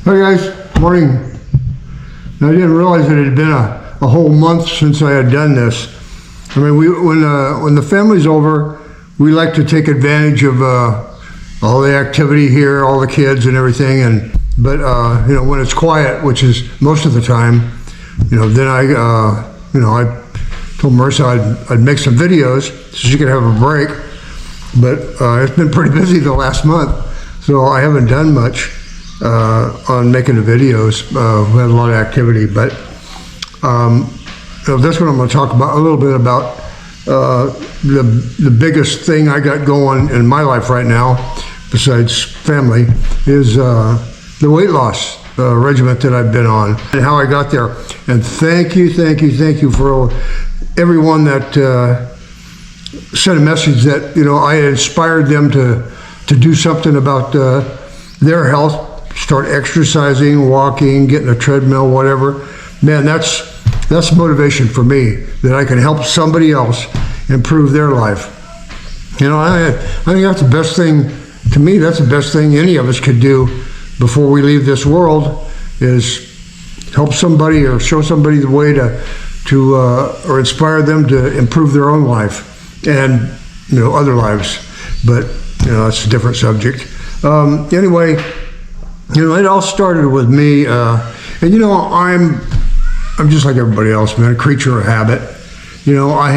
Hey guys, morning. I didn't realize it had been a whole month since I had done this. I mean, when the family's over, we like to take advantage of all the activity here, all the kids and everything. But when it's quiet, which is most of the time, then I told Marissa I'd make some videos so she could have a break. But it's been pretty busy the last month, so I haven't done much on making the videos. We had a lot of activity, but this one I'm going to talk about a little bit about the biggest thing I got going in my life right now, besides family, is the weight loss regimen that I've been on and how I got there. And thank you for everyone that sent a message that I inspired them to do something about their health. Start exercising, walking, getting a treadmill, whatever. Man, that's motivation for me, that I can help somebody else improve their life. I think that's the best thing, to me, that's the best thing any of us could do before we leave this world, is help somebody or show somebody the way to or inspire them to improve their own life and other lives. But that's a different subject. Anyway, it all started with me, and I'm just like everybody else, man, a creature of habit. I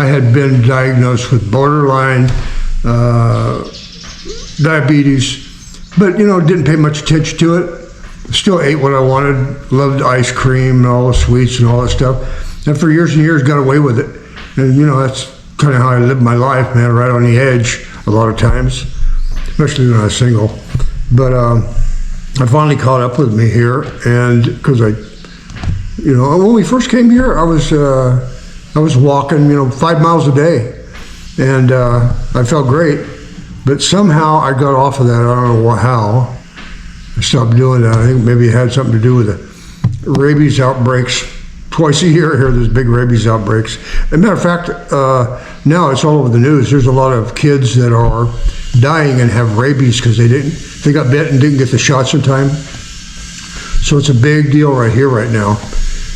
had been diagnosed with borderline diabetes, but didn't pay much attention to it. Still ate what I wanted, loved ice cream and all the sweets and all that stuff, and for years and years got away with it. And that's kind of how I lived my life, man, right on the edge a lot of times, especially when I was single. But I finally caught up with me here, and because when we first came here, I was walking 5 miles a day, and I felt great. But somehow I got off of that. I don't know how. I stopped doing that. I think maybe it had something to do with the rabies outbreaks. Twice a year here, there's big rabies outbreaks. As a matter of fact, now it's all over the news. There's a lot of kids that are dying and have rabies because they got bit and didn't get the shots in time. So it's a big deal right here, right now.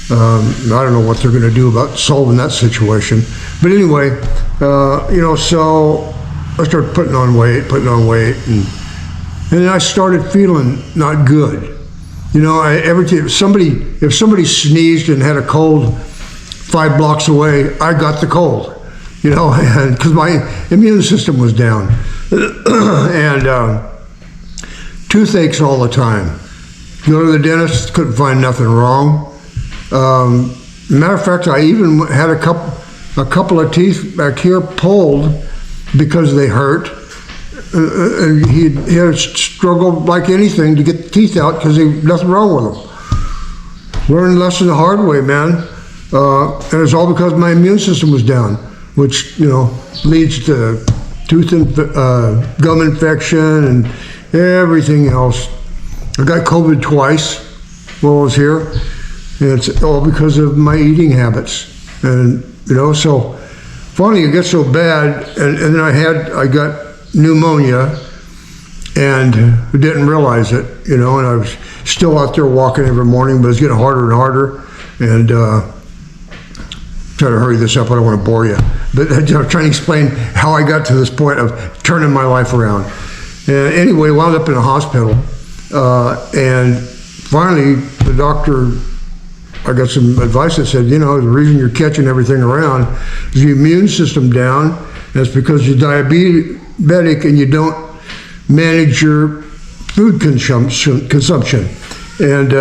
I don't know what they're going to do about solving that situation. But anyway, so I started putting on weight, and then I started feeling not good. Every time if somebody sneezed and had a cold 5 blocks away, I got the cold, and because my immune system was down, and toothaches all the time. Go to the dentist, couldn't find nothing wrong. Matter of fact, I even had a couple of teeth back here pulled because they hurt. And he had struggled like anything to get the teeth out because nothing wrong with them. Learned the lesson the hard way, man. And it's all because my immune system was down, which leads to gum infection and everything else. I got COVID twice while I was here, and it's all because of my eating habits. And so finally it got so bad, and then I got pneumonia and didn't realize it, and I was still out there walking every morning, but it's getting harder and harder. And try to hurry this up, I don't want to bore you, but I'm trying to explain how I got to this point of turning my life around. And anyway, wound up in a hospital, and finally the doctor, I got some advice that said, the reason you're catching everything around is your immune system down, and it's because you're diabetic and you don't manage your food consumption. And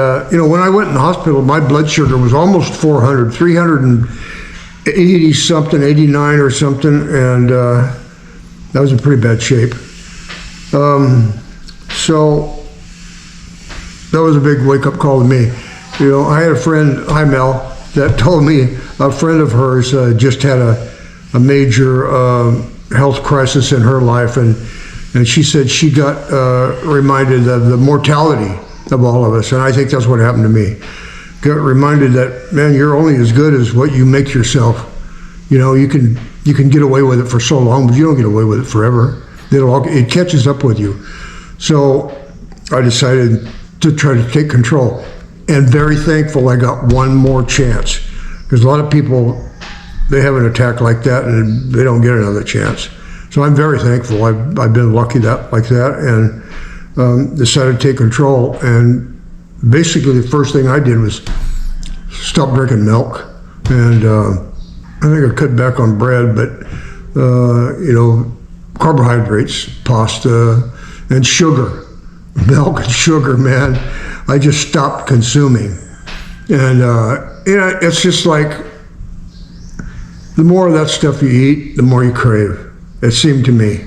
when I went in the hospital, my blood sugar was almost 400, 380 something, 89 or something, and that was in pretty bad shape. So that was a big wake-up call to me. I had a friend, hi Mel, that told me a friend of hers just had a major health crisis in her life, and she said she got reminded of the mortality of all of us, and I think that's what happened to me. Got reminded that, man, you're only as good as what you make yourself. You can get away with it for so long, but you don't get away with it forever. It catches up with you. So I decided to try to take control. And very thankful I got one more chance. Because a lot of people, they have an attack like that and they don't get another chance. So I'm very thankful. I've been lucky like that, and decided to take control. And basically the first thing I did was stop drinking milk. And I think I cut back on bread, but carbohydrates, pasta, and sugar. Milk and sugar, man. I just stopped consuming. And it's just like, the more of that stuff you eat, the more you crave. It seemed to me.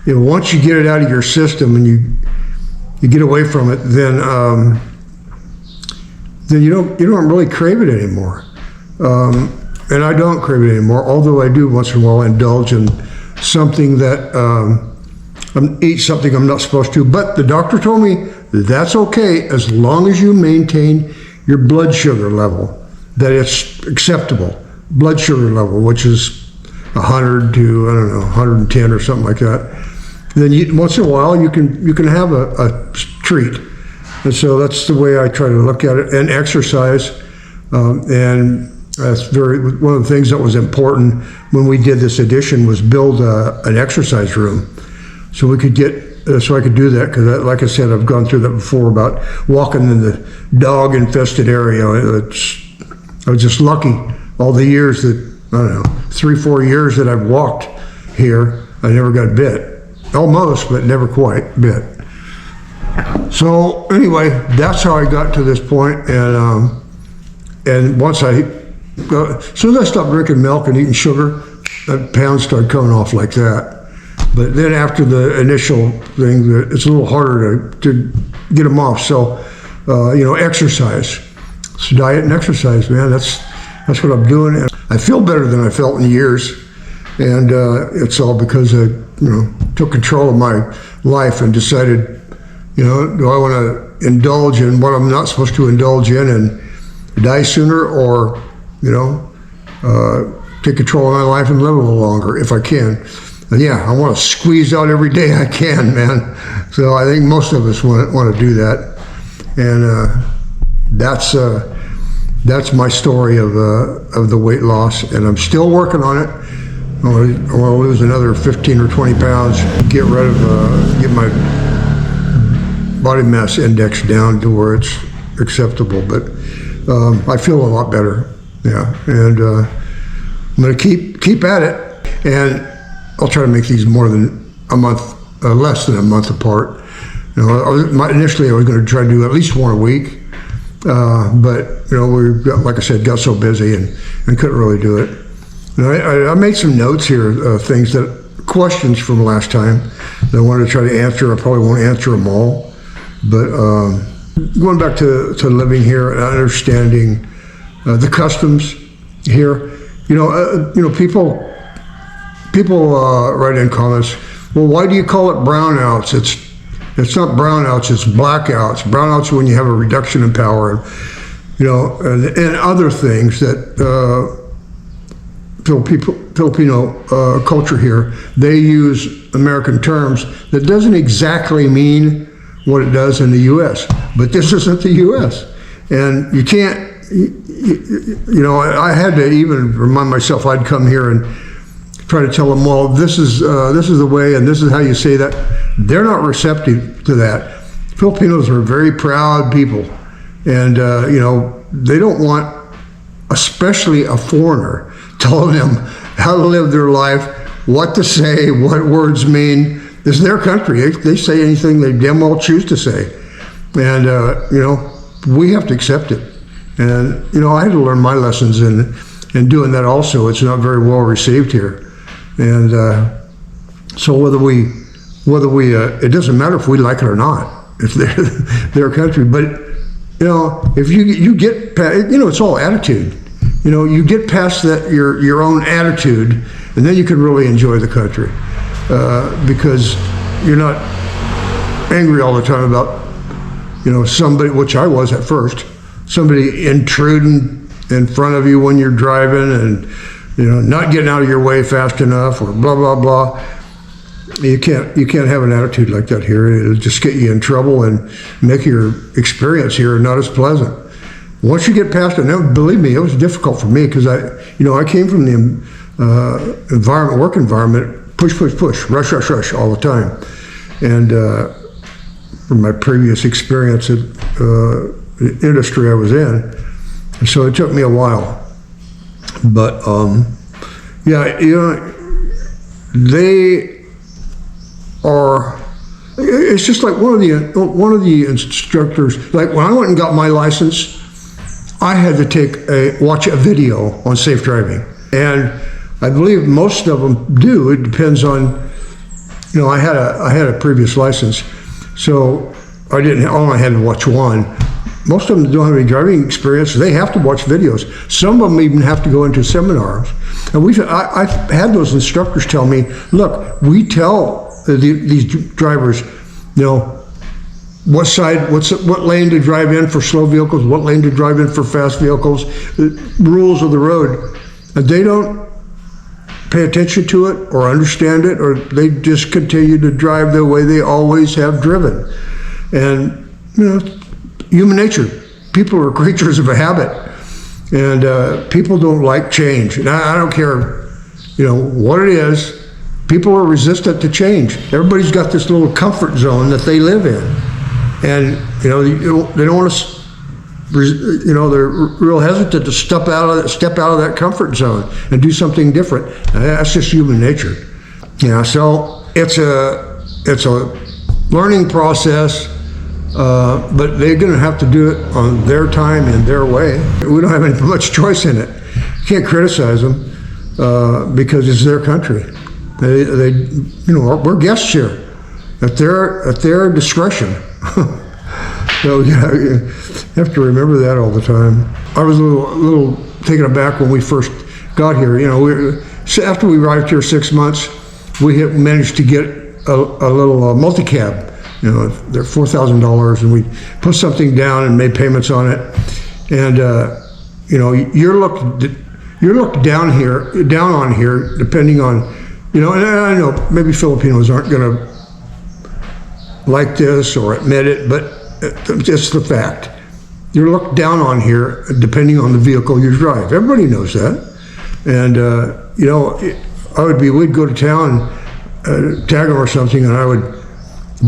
Once you get it out of your system and you get away from it, then you don't really crave it anymore. And I don't crave it anymore, although I do once in a while indulge in something that eat something I'm not supposed to. But the doctor told me that's okay as long as you maintain your blood sugar level, that it's acceptable blood sugar level, which is 100 to, I don't know, 110 or something like that. Then once in a while you can have a treat. And so that's the way I try to look at it. And exercise, and that's one of the things that was important when we did this addition was build an exercise room, so we could so I could do that, because like I said, I've gone through that before about walking in the dog infested area. I was just lucky all the years that, I don't know, 3-4 years that I've walked here, I never got bit. Almost, but never quite bit. So anyway, that's how I got to this point. And once as soon as I stopped drinking milk and eating sugar, that pound started coming off like that. But then after the initial thing, it's a little harder to get them off. So, exercise. So diet and exercise, man, that's what I'm doing. And I feel better than I felt in years. And it's all because I, took control of my life and decided, do I want to indulge in what I'm not supposed to indulge in and die sooner, or, take control of my life and live a little longer if I can. And yeah, I want to squeeze out every day I can, man. So I think most of us want to do that. And that's my story of the weight loss, and I'm still working on it. I want to lose another 15 or 20 pounds, get my body mass index down to where it's acceptable. But I feel a lot better, yeah. And I'm going to keep at it, and I'll try to make these more than a month, less than a month apart. Initially I was going to try to do at least one a week, but we got, like I said, got so busy and couldn't really do it. And I made some notes here, questions from last time that I wanted to try to answer. I probably won't answer them all, but going back to living here and understanding the customs here, people write in comments, well, why do you call it brownouts? It's not brownouts, it's blackouts. Brownouts are when you have a reduction in power, and other things that Filipino culture here, they use American terms that doesn't exactly mean what it does in the U.S., but this isn't the U.S. And you can't, I had to even remind myself, I'd come here and try to tell them, well, this is the way, and this is how you say that. They're not receptive to that. Filipinos are very proud people, and they don't want, especially a foreigner, telling them how to live their life, what to say, what words mean. This is their country. They say anything they damn well choose to say, and we have to accept it. And I had to learn my lessons in doing that also. It's not very well received here. And so whether we, it doesn't matter if we like it or not. It's their country. But if you get past, it's all attitude. You get past that your own attitude, and then you can really enjoy the country because you're not angry all the time about somebody, which I was at first, somebody intruding in front of you when you're driving and not getting out of your way fast enough, or blah, blah, blah. You can't have an attitude like that here. It'll just get you in trouble and make your experience here not as pleasant. Once you get past it, now, believe me, it was difficult for me because I came from the work environment, push, rush all the time, and from my previous experience at the industry I was in, and so it took me a while. But yeah, they are. It's just like one of the instructors. Like when I went and got my license, I had to watch a video on safe driving, and I believe most of them do. It depends on, I had a previous license, so I only had to watch one. Most of them don't have any driving experience. They have to watch videos. Some of them even have to go into seminars. And I've had those instructors tell me, look, we tell these drivers, what lane to drive in for slow vehicles, what lane to drive in for fast vehicles, the rules of the road. And they don't pay attention to it or understand it, or they just continue to drive the way they always have driven. And, human nature. People are creatures of a habit, and people don't like change. And I don't care, what it is. People are resistant to change. Everybody's got this little comfort zone that they live in, and they don't want to. They're real hesitant to step out of that comfort zone and do something different. And that's just human nature. So it's a learning process. But they're going to have to do it on their time and their way. We don't have much choice in it. You can't criticize them because it's their country. We're guests here at their discretion. So you have to remember that all the time. I was a little taken aback when we first got here. After we arrived here 6 months, we had managed to get a little multi-cab. They're $4,000, and we put something down and made payments on it. And you're looked down on here, depending on, and I know maybe Filipinos aren't going to like this or admit it, but it's the fact. You're looked down on here, depending on the vehicle you drive. Everybody knows that. And we'd go to town, tag them or something, and I would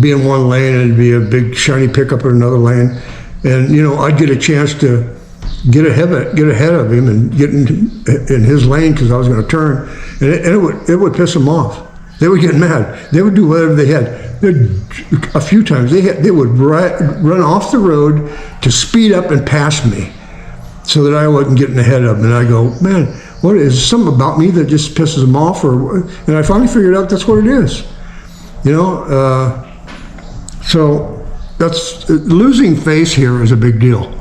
be in one lane and it'd be a big shiny pickup in another lane, and I'd get a chance to get ahead of him and get in his lane because I was going to turn, and it would piss them off. They would get mad. They would do whatever they had. A few times they would run off the road to speed up and pass me, so that I wasn't getting ahead of them. And I go, man, what is something about me that just pisses them off? And I finally figured out that's what it is. So that's losing face here is a big deal.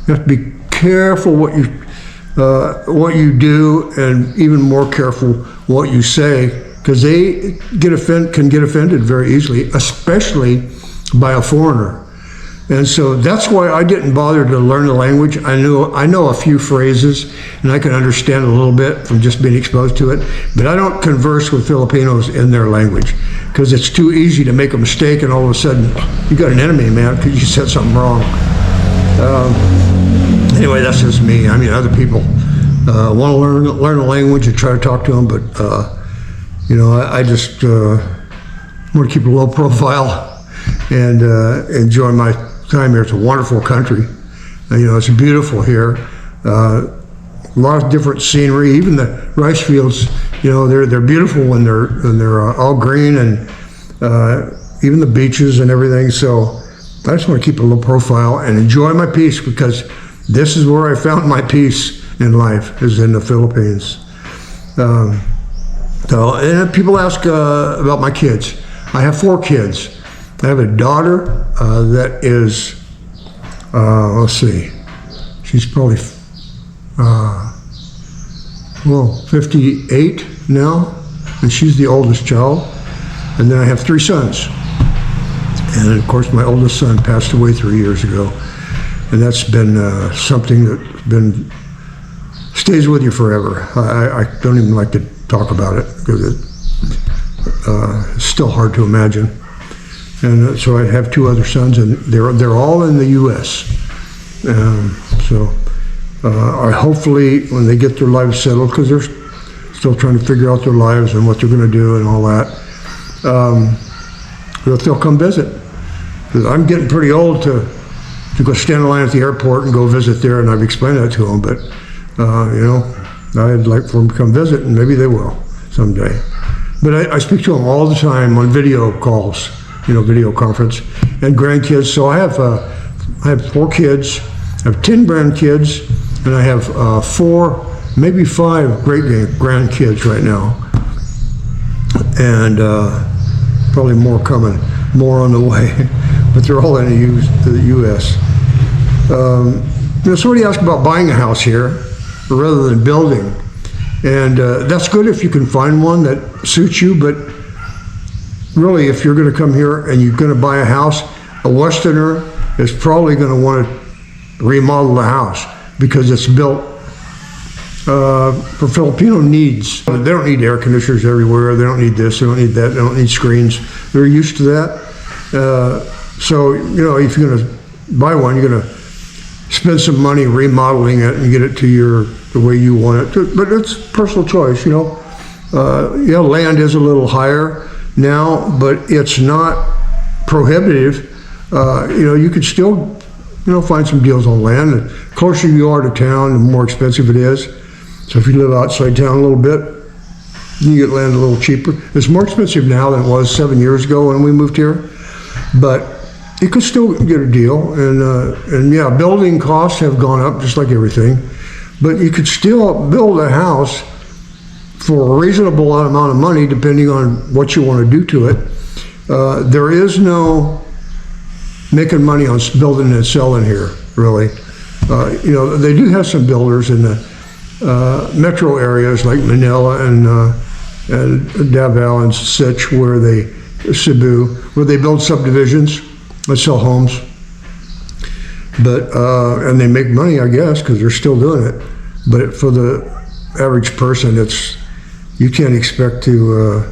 You have to be careful what you do, and even more careful what you say, because they can get offended very easily, especially by a foreigner. And so that's why I didn't bother to learn the language. I know a few phrases, and I can understand a little bit from just being exposed to it, but I don't converse with Filipinos in their language, because it's too easy to make a mistake and all of a sudden you got an enemy, man, because you said something wrong. Anyway, that's just me. I mean, other people want to learn the language and try to talk to them, but I just want to keep a low profile and enjoy my time here. It's a wonderful country. It's beautiful here. A lot of different scenery. Even the rice fields, they're beautiful when they're all green, and even the beaches and everything. So I just want to keep a low profile and enjoy my peace, because this is where I found my peace in life, is in the Philippines. And people ask about my kids. I have 4 kids. I have a daughter that is, let's see, she's probably 58 now, and she's the oldest child. And then I have 3 sons. And of course, my oldest son passed away 3 years ago. And that's been something that stays with you forever. I don't even like to talk about it, because It's still hard to imagine. And so I have 2 other sons, and they're all in the U.S. Hopefully when they get their lives settled, because they're still trying to figure out their lives and what they're going to do and all that, they'll come visit. Because I'm getting pretty old to go stand in line at the airport and go visit there, and I've explained that to them. But I'd like for them to come visit, and maybe they will someday. But I speak to them all the time on video calls, video conference, and grandkids. So I have 4 kids, I have 10 grandkids, and I have 4, maybe 5 great grandkids right now, and probably more coming, more on the way. But they're all in the U.S. Somebody asked about buying a house here rather than building, and that's good if you can find one that suits you. But really, if you're going to come here and you're going to buy a house, a Westerner is probably going to want to remodel the house because it's built for Filipino needs. They don't need air conditioners everywhere. They don't need this. They don't need that. They don't need screens. They're used to that. So if you're going to buy one, you're going to spend some money remodeling it and get it to the way you want it to. But it's personal choice. Land is a little higher now, but it's not prohibitive. You could still find some deals on land. The closer you are to town, the more expensive it is. So if you live outside town a little bit, you get land a little cheaper. It's more expensive now than it was 7 years ago when we moved here, but you could still get a deal. And building costs have gone up just like everything, but you could still build a house for a reasonable amount of money depending on what you want to do to it. There is no making money on building and selling here, really. They do have some builders in the metro areas like Manila and Davao and Cebu, where they build subdivisions and sell homes. But and they make money, I guess, because they're still doing it. But for the average person, you can't expect to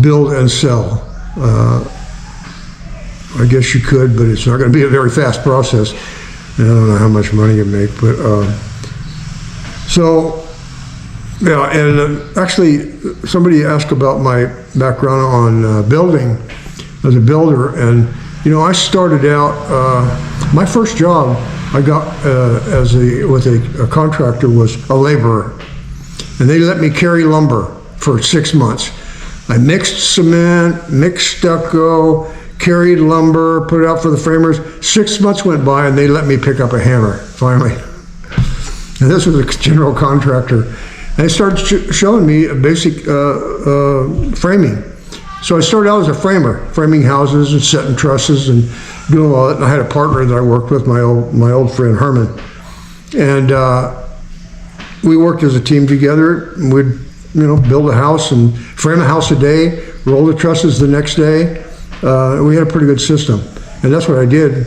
build and sell. I guess you could, but it's not going to be a very fast process. And I don't know how much money you make, but actually, somebody asked about my background on building as a builder, and I started out. My first job I got with a contractor was a laborer, and they let me carry lumber for 6 months. I mixed cement, mixed stucco, carried lumber, put it out for the framers. 6 months went by and they let me pick up a hammer, finally. And this was a general contractor. And they started showing me a basic framing. So I started out as a framer, framing houses and setting trusses and doing all that. And I had a partner that I worked with, my old friend Herman. And we worked as a team together. And we'd build a house and frame a house a day, roll the trusses the next day. We had a pretty good system, and that's what I did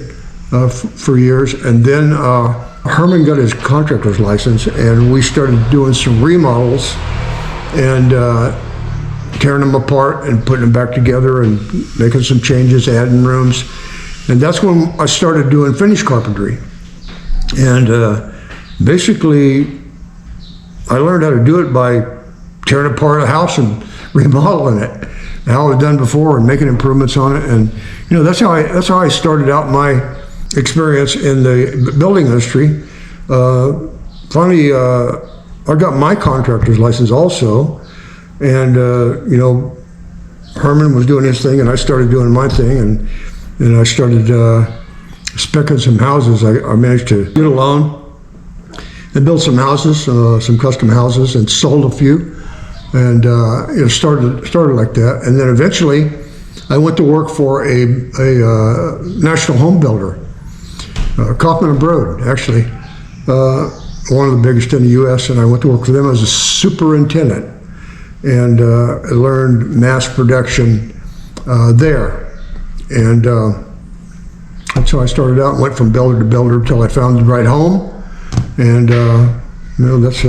for years. And then Herman got his contractor's license, and we started doing some remodels and tearing them apart and putting them back together and making some changes, adding rooms. And that's when I started doing finish carpentry. And basically, I learned how to do it by tearing apart a house and remodeling it, how it was done before, and making improvements on it. And that's how I started out my experience in the building industry. Finally, I got my contractor's license also, and Herman was doing his thing, and I started doing my thing, and I started speccing some houses. I managed to get a loan and built some houses, some custom houses, and sold a few. And it started like that, and then eventually I went to work for a national home builder, Kaufman and Broad, actually, one of the biggest in the U.S. And I went to work for them as a superintendent, and I learned mass production there, and that's how I started out. Went from builder to builder until I found the right home, and that's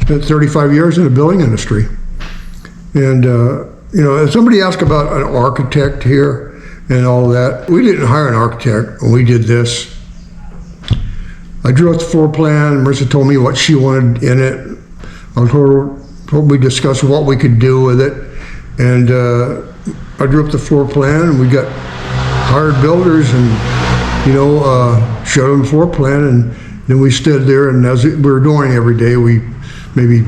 spent 35 years in the building industry. And somebody asked about an architect here and all that. We didn't hire an architect when we did this. I drew up the floor plan. Marissa told me what she wanted in it. I told we discussed what we could do with it. And I drew up the floor plan, and we got hired builders and, showed them the floor plan. And then we stood there, and as we were doing every day, we maybe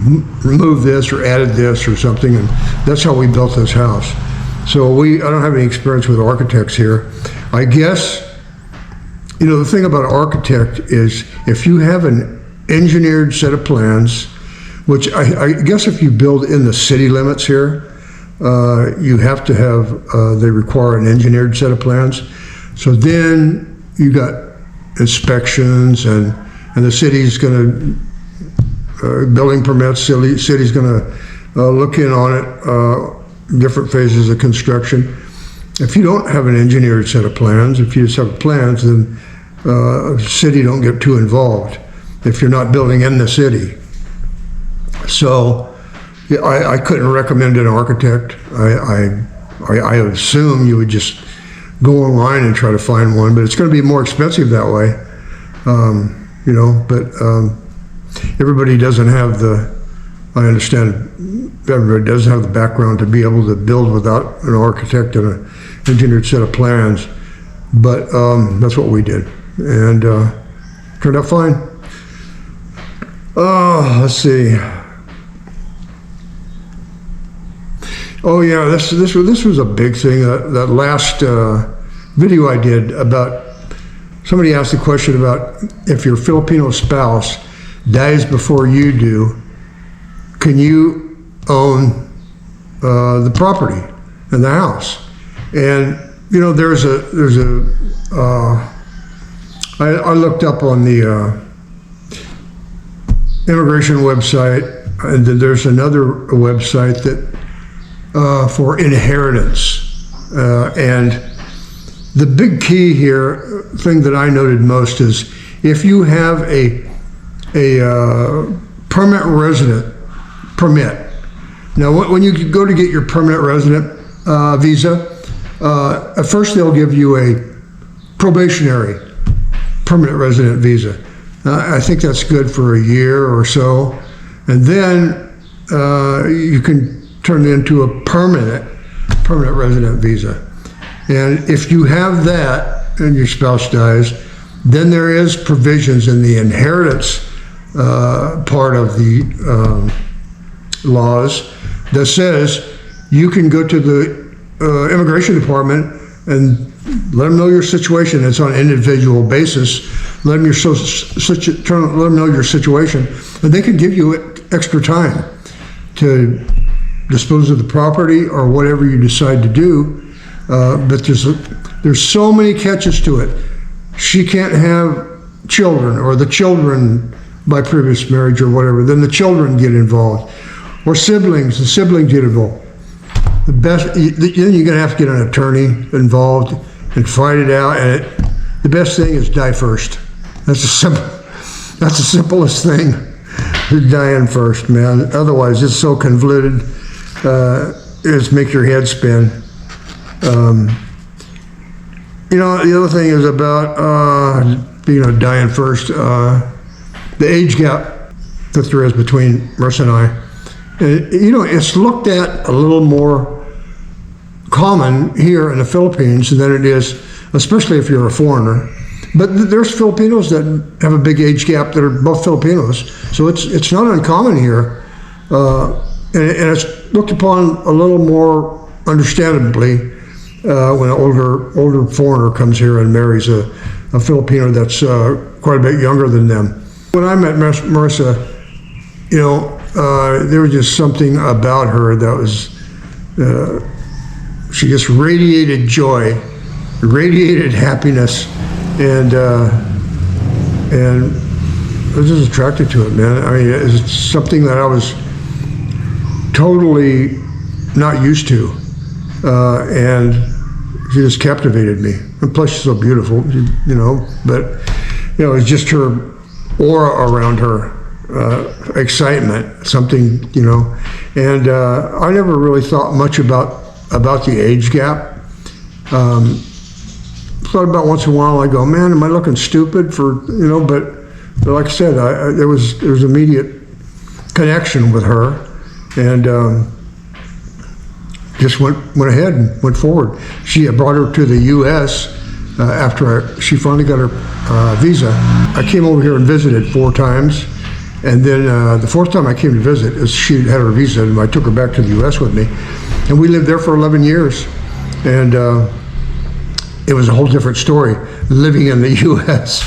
removed this or added this or something. And that's how we built this house. So I don't have any experience with architects here. I guess, the thing about an architect is if you have an engineered set of plans, which I guess if you build in the city limits here, you have to have, they require an engineered set of plans. So then you got inspections and the city's gonna, building permits, city's gonna look in on it, different phases of construction. If you don't have an engineered set of plans, if you just have plans, then the city don't get too involved if you're not building in the city. So yeah, I couldn't recommend an architect. I assume you would just go online and try to find one, but it's going to be more expensive that way. But everybody doesn't have I understand everybody doesn't have the background to be able to build without an architect and an engineered set of plans. But that's what we did, and turned out fine. Let's see. Oh yeah, this was a big thing. That last video I did about, somebody asked a question about if your Filipino spouse dies before you do, can you own the property and the house? And I looked up on the immigration website, and then there's another website that for inheritance, and the big key here, thing that I noted most, is if you have a permanent resident permit. Now, when you go to get your permanent resident visa, at first they'll give you a probationary permanent resident visa. I think that's good for a year or so, and then you can turn it into a permanent resident visa. And if you have that and your spouse dies, then there is provisions in the inheritance part of the laws that says you can go to the immigration department and let them know your situation. It's on an individual basis. Let them know your situation, and they can give you extra time to dispose of the property or whatever you decide to do. But there's so many catches to it. She can't have children, or the children by previous marriage or whatever. Then the children get involved, or siblings. The siblings get involved. Then you're gonna have to get an attorney involved and fight it out. And the best thing is die first. That's the simplest thing. Dying first, man. Otherwise, it's so convoluted. It's make your head spin. The other thing is about dying first. The age gap that there is between Marissa and I. It's looked at a little more common here in the Philippines than it is, especially if you're a foreigner. But there's Filipinos that have a big age gap that are both Filipinos, so it's not uncommon here, and it's looked upon a little more understandably when an older foreigner comes here and marries a Filipino that's quite a bit younger than them. When I met Marissa, there was just something about her that was, she just radiated joy, radiated happiness, and I was just attracted to it, man. I mean, it's something that I was totally not used to, and she just captivated me. And plus, she's so beautiful, but it's just her aura around her excitement, something, and I never really thought much about the age gap. Thought about once in a while, I go, man, am I looking stupid for, but like I said, there was immediate connection with her, and just went ahead and went forward. She brought her to the U.S. After she finally got her visa. I came over here and visited 4 times, and then the 4th time I came to visit, she had her visa, and I took her back to the U.S. with me, and we lived there for 11 years, and it was a whole different story living in the U.S.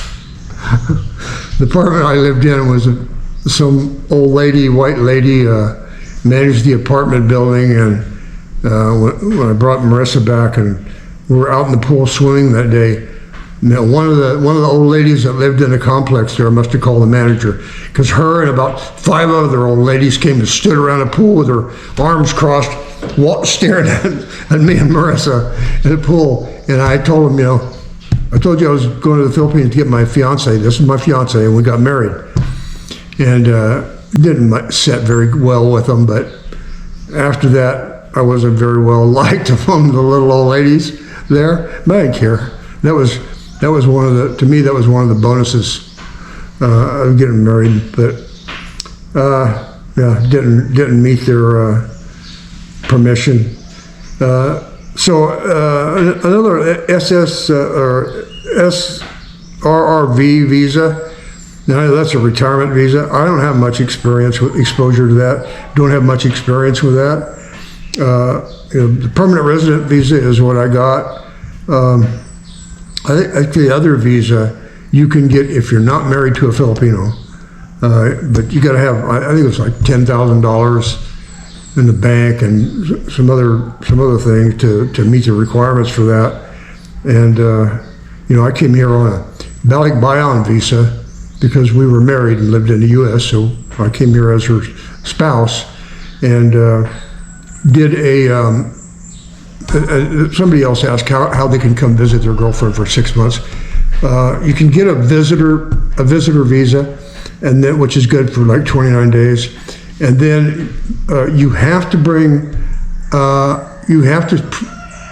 The apartment I lived in was some old lady, white lady, managed the apartment building, and when I brought Marissa back and we were out in the pool swimming that day, one of the old ladies that lived in the complex there must have called the manager, because her and about 5 other old ladies came and stood around the pool with their arms crossed, staring at me and Marissa in the pool. And I told them, I told you I was going to the Philippines to get my fiance. This is my fiance, and we got married. And didn't set very well with them, but after that, I wasn't very well liked among the little old ladies there. But I didn't care. That was one of the, to me, that was one of the bonuses of getting married. But yeah, didn't meet their permission. So another SRRV visa. Now that's a retirement visa. I don't have much exposure to that. Don't have much experience with that. The permanent resident visa is what I got. I think the other visa you can get if you're not married to a Filipino, but you got to have. I think it's like $10,000 in the bank and some other things to meet the requirements for that. And I came here on a Balikbayan visa because we were married and lived in the U.S. So I came here as her spouse, and did somebody else asked how they can come visit their girlfriend for 6 months. You can get a visitor visa, and then, which is good for like 29 days. And then you have to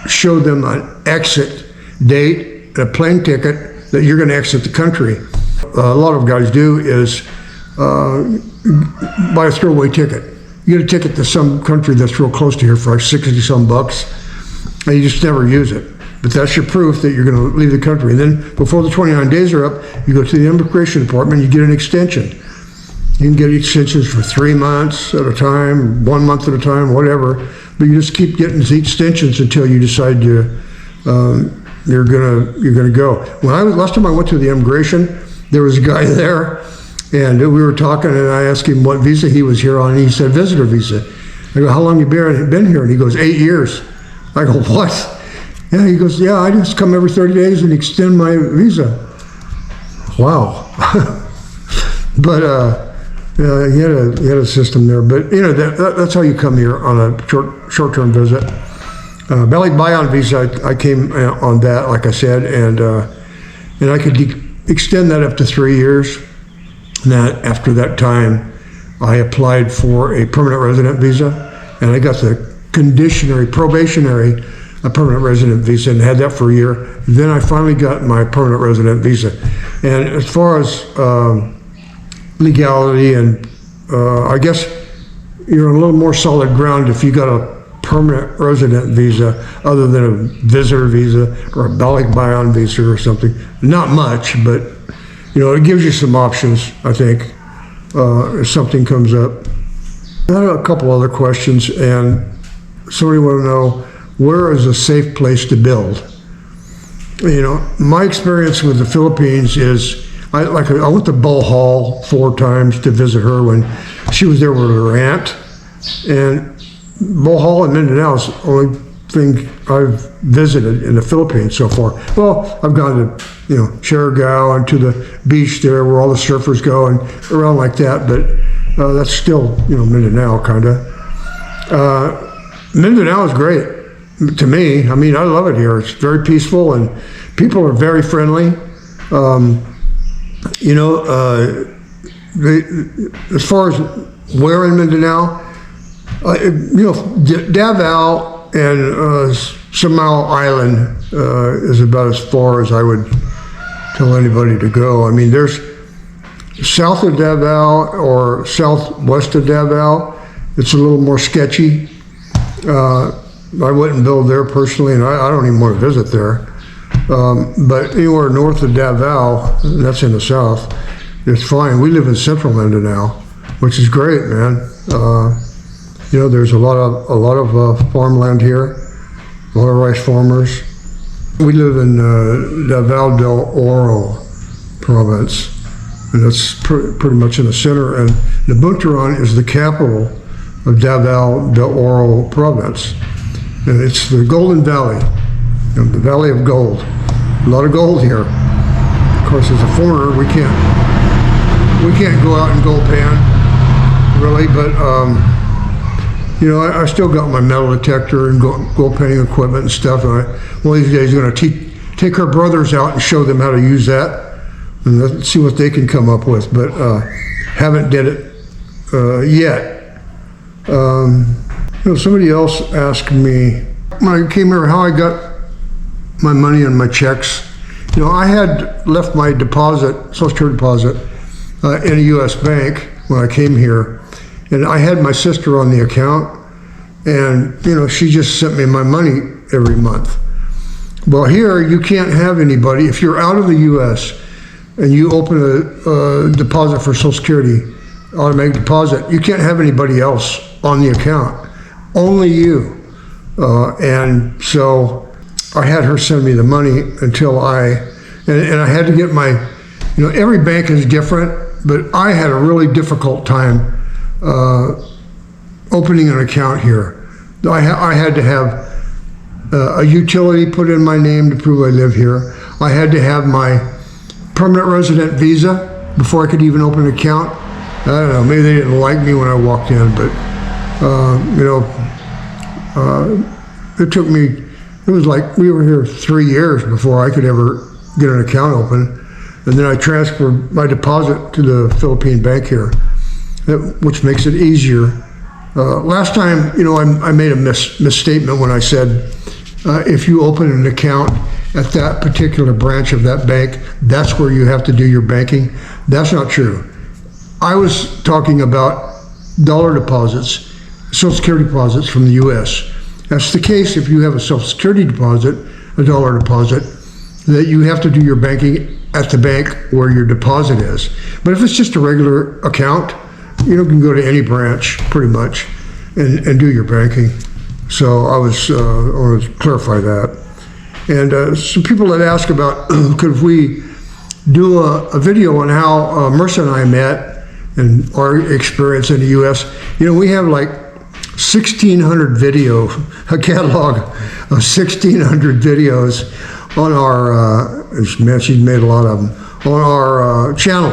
show them an exit date, a plane ticket that you're going to exit the country. A lot of guys do is buy a throwaway ticket. You get a ticket to some country that's real close to here for like 60 some bucks, and you just never use it. But that's your proof that you're going to leave the country. And then before the 29 days are up, you go to the immigration department, you get an extension. You can get extensions for 3 months at a time, 1 month at a time, whatever. But you just keep getting these extensions until you decide you're gonna go. Last time I went to the immigration, there was a guy there, and we were talking, and I asked him what visa he was here on, and he said visitor visa. I go, how long you been here? And he goes, 8 years. I go, what? Yeah, he goes, yeah, I just come every 30 days and extend my visa. Wow. But he had a system there. But that's how you come here on a short-term visit. Balikbayan visa, I came on that, like I said, and I could extend that up to 3 years. And after that time, I applied for a permanent resident visa, and I got the probationary permanent resident visa, and had that for a year. Then I finally got my permanent resident visa. And as far as legality, and I guess you're on a little more solid ground if you got a permanent resident visa other than a visitor visa or a Balikbayan visa or something. Not much, but it gives you some options, I think, if something comes up. I had a couple other questions, and somebody want to know, where is a safe place to build? My experience with the Philippines is, I went to Bohol 4 times to visit her when she was there with her aunt, and Bohol and Mindanao is the only thing I've visited in the Philippines so far. Well, I've gone to, Siargao and to the beach there where all the surfers go and around like that, but that's still, Mindanao kind of. Mindanao is great to me. I mean, I love it here. It's very peaceful and people are very friendly. as far as where in Mindanao, Davao and Samao Island is about as far as I would tell anybody to go. I mean, there's south of Davao or southwest of Davao, it's a little more sketchy. I wouldn't build there personally, and I don't even want to visit there. But anywhere north of Davao, and that's in the south, it's fine. We live in central Mindanao, which is great, man. There's a lot of farmland here, a lot of rice farmers. We live in Davao del Oro province, and that's pretty much in the center. And Nabunturan is the capital of Davao del Oro province, and it's the Golden Valley, the Valley of Gold. A lot of gold here. Of course, as a foreigner, we can't go out and gold pan, really. But I still got my metal detector and gold panning equipment and stuff. And one of these days, I'm going to take our brothers out and show them how to use that, and let's see what they can come up with. But haven't did it yet. Somebody else asked me when I came here how I got my money and my checks. I had left my deposit, Social Security deposit, in a U.S. bank when I came here, and I had my sister on the account, and she just sent me my money every month. Well, here you can't have anybody if you're out of the U.S. and you open a deposit for Social Security, automatic deposit. You can't have anybody else on the account, only you. And so I had her send me the money until and I had to get my, every bank is different, but I had a really difficult time opening an account here. I had to have a utility put in my name to prove I live here. I had to have my permanent resident visa before I could even open an account. I don't know, maybe they didn't like me when I walked in, but it took me, it was like we were here 3 years before I could ever get an account open. And then I transferred my deposit to the Philippine bank here, which makes it easier. Last time, I made a misstatement when I said, if you open an account at that particular branch of that bank, that's where you have to do your banking. That's not true. I was talking about dollar deposits, Social Security deposits from the U.S. That's the case if you have a Social Security deposit, a dollar deposit, that you have to do your banking at the bank where your deposit is. But if it's just a regular account, you can go to any branch pretty much and do your banking. So I want to clarify that. And some people had asked about could we do a video on how Marissa and I met and our experience in the U.S. We have like 1,600 video, a catalog of 1,600 videos on our, she's made a lot of them, on our channel.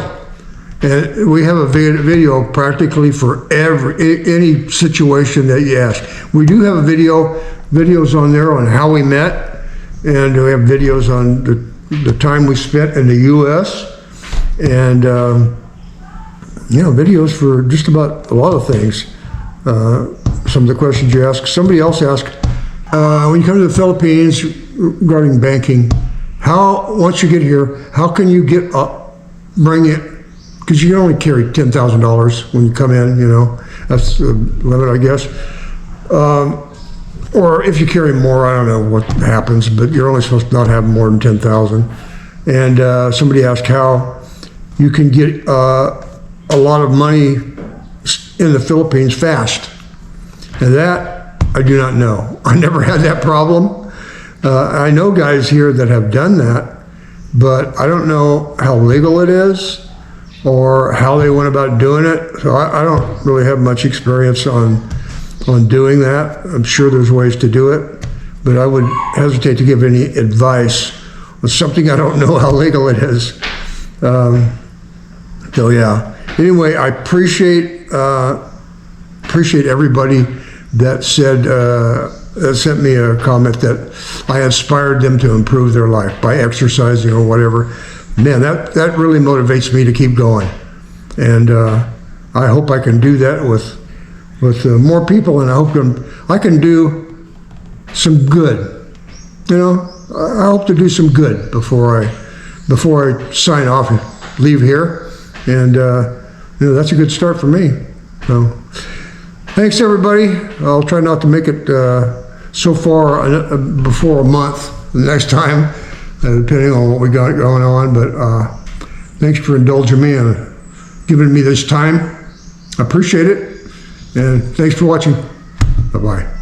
And we have a video practically for any situation that you ask. We do have videos on there on how we met, and we have videos on the time we spent in the U.S., and videos for just about a lot of things. Some of the questions you ask. Somebody else asked, when you come to the Philippines regarding banking, once you get here, how can you bring it, because you can only carry $10,000 when you come in, that's the limit, I guess. Or if you carry more, I don't know what happens, but you're only supposed to not have more than 10,000. And somebody asked how you can get a lot of money in the Philippines fast. And that, I do not know. I never had that problem. I know guys here that have done that, but I don't know how legal it is or how they went about doing it. So I don't really have much experience on doing that. I'm sure there's ways to do it, but I would hesitate to give any advice on something I don't know how legal it is. So yeah. Anyway, I appreciate everybody that sent me a comment that I inspired them to improve their life by exercising or whatever. Man, that really motivates me to keep going. And I hope I can do that with more people, and I hope I can do some good. You know, I hope to do some good before I sign off and leave here. And you know, that's a good start for me. So thanks everybody. I'll try not to make it so far before a month next time, depending on what we got going on. But thanks for indulging me and giving me this time. I appreciate it. And thanks for watching. Bye-bye.